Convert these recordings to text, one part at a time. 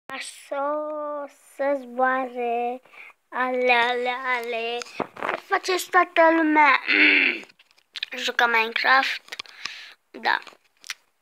Așa să zboare, ale. Ce faceți toată lumea? Juca Minecraft? Da.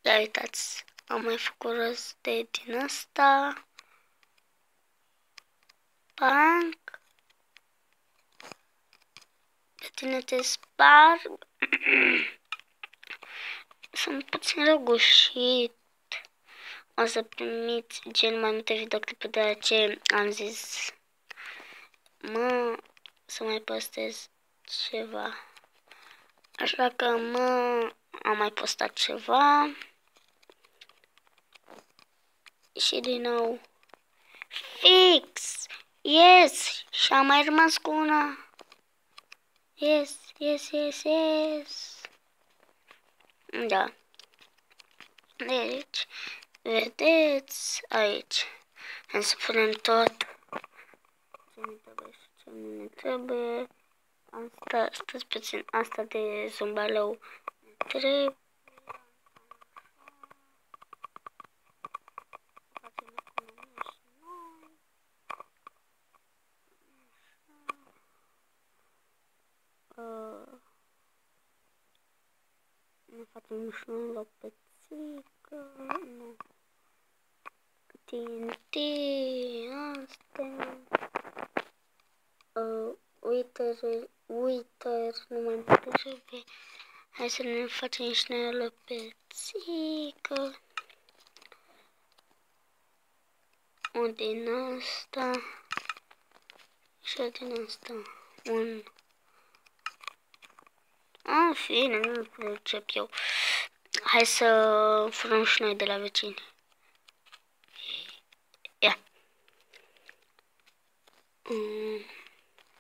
Ia uitați, am mai făcut rost de din asta. Banc. Pe tine te sparg. Sunt puțin răgușit. O să primiți gen mai multe videoclipuri, de aceea am zis să mai postez ceva. Așa că am mai postat ceva. Și din nou fix. Yes. Și am mai rămas cu una. Yes. Da. Deci, vedeți aici. Hai să punem tot. Ce ne trebuie și ce nu ne trebuie. Asta, stați puțin, asta de zumbalău trebuie. Ne facem și noi loc pe țică. Nu. TNT, astea. Uiter, nu mai trebuie. Hai să ne facem și noi loc pe țică. O din asta. Și o din asta. Un. În fine, nu pricep eu. Hai să furăm și noi de la vecini. Ia.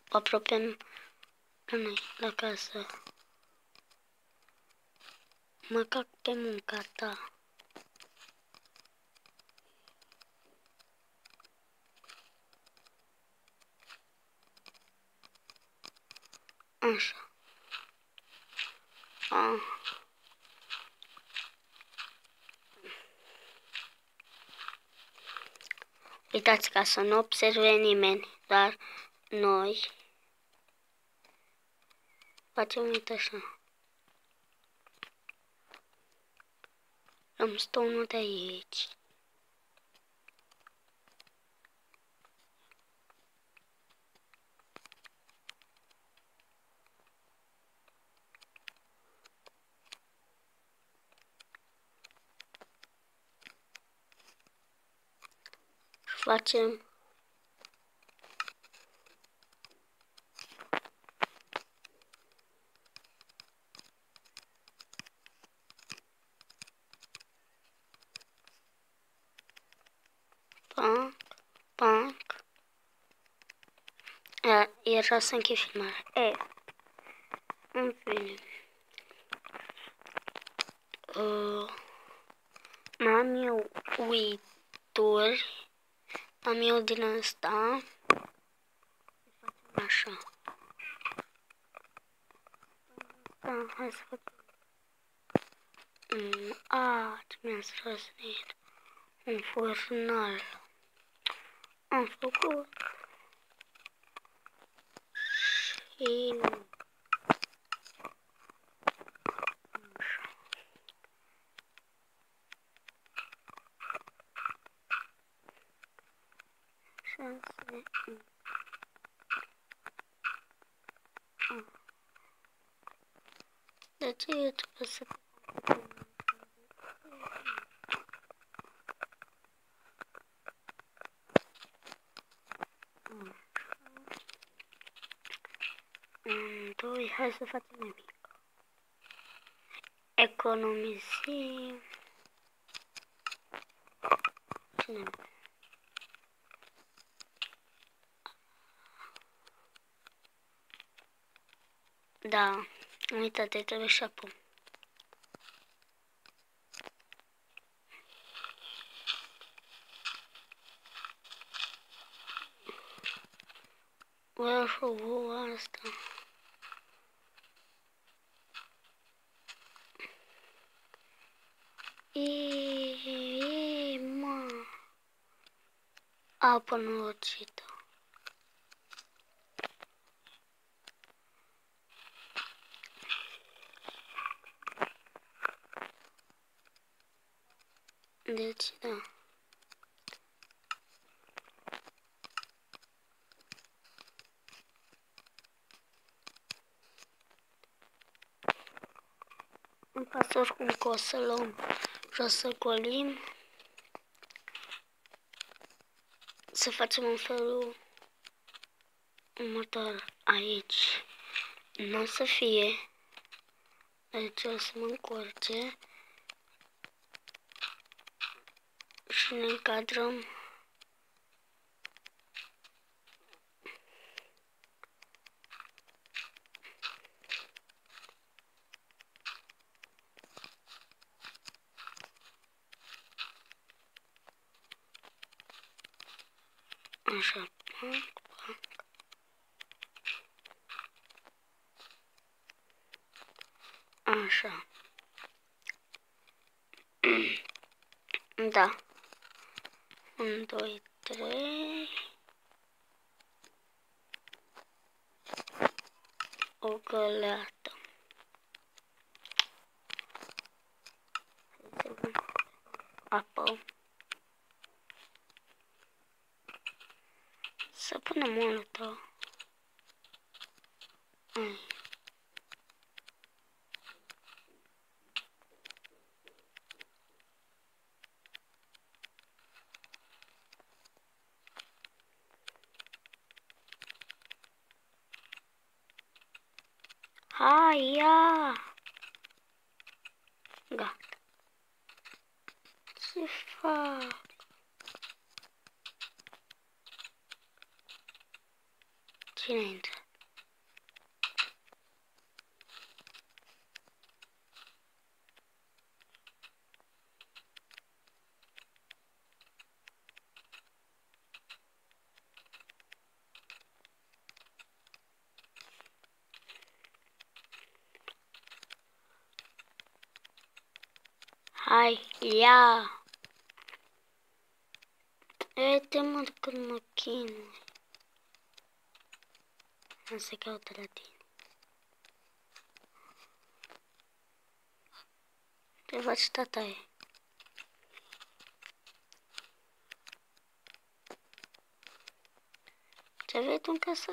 Apropiem la noi, la casă. Mă cac pe munca ta. Așa. Uitați ca să nu observe nimeni, dar noi facem uite așa. Am stonul de aici. Facem panc. Era să închei filmarea. În fine. Am eu uituri. Am eu din asta. Așa. Da, hai să facem. Ce mi-a răsnit. Un furnal. Am făcut. Și... De ce eu trebuie să... Doi, hai să facem nimic. Economisim. Da, uite-te, trebuie și acum. Asta. apă înrocită. Deci, da. Îmi pasă oricum că o să luăm și o să golim. Să facem un felul următor. Aici nu o să fie. Aici o să mă încorce. Și ne încadrăm. Așa. Așa. Da. 1, 2, 3. O găleată. Apă. Să punem multă. Hai, ia! Gata. Ce fac? Cine intră? Hai, ia! Uite mă când mă chinui. Am să caută la tine. Te faci tataie. Ce vrei tu în casă?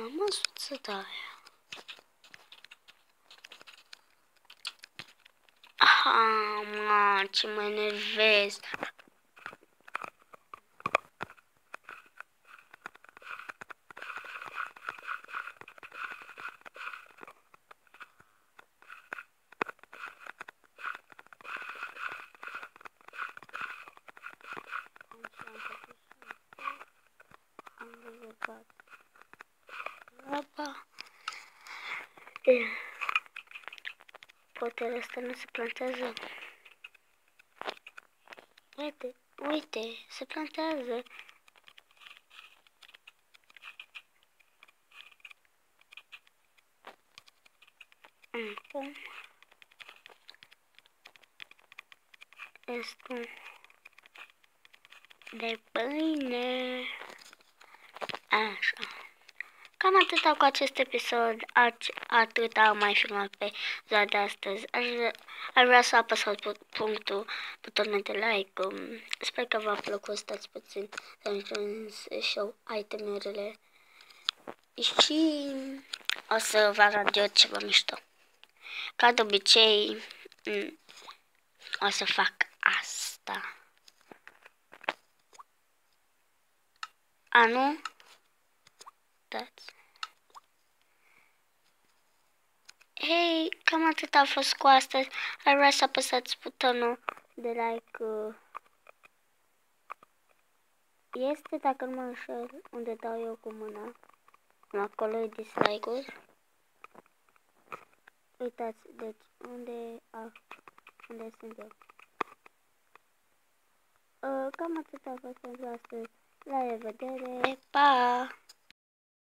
Mă suță de aia. Mă, ce mă enervez. Am rezolvat. Apa. Potele astea nu se plantează. Uite, uite, se plantează. Acum este de pâine. Așa. Cam atâta cu acest episod, atât am mai filmat pe ziua de astăzi. Aș vrea să apăsați butonul de like. Sper că v-a plăcut, stați puțin să show itemurile și o să vă arăt eu ceva mișto. Ca de obicei, o să fac asta. Nu? Dați. Hei, cam atât a fost cu astăzi. Ar vrea să apăsați butonul de like. Este, dacă nu mă înșel, unde dau eu cu mâna. Acolo e dislike-uri. Uitați, deci, unde sunt eu. cam atât a fost pentru astăzi. La revedere, pa!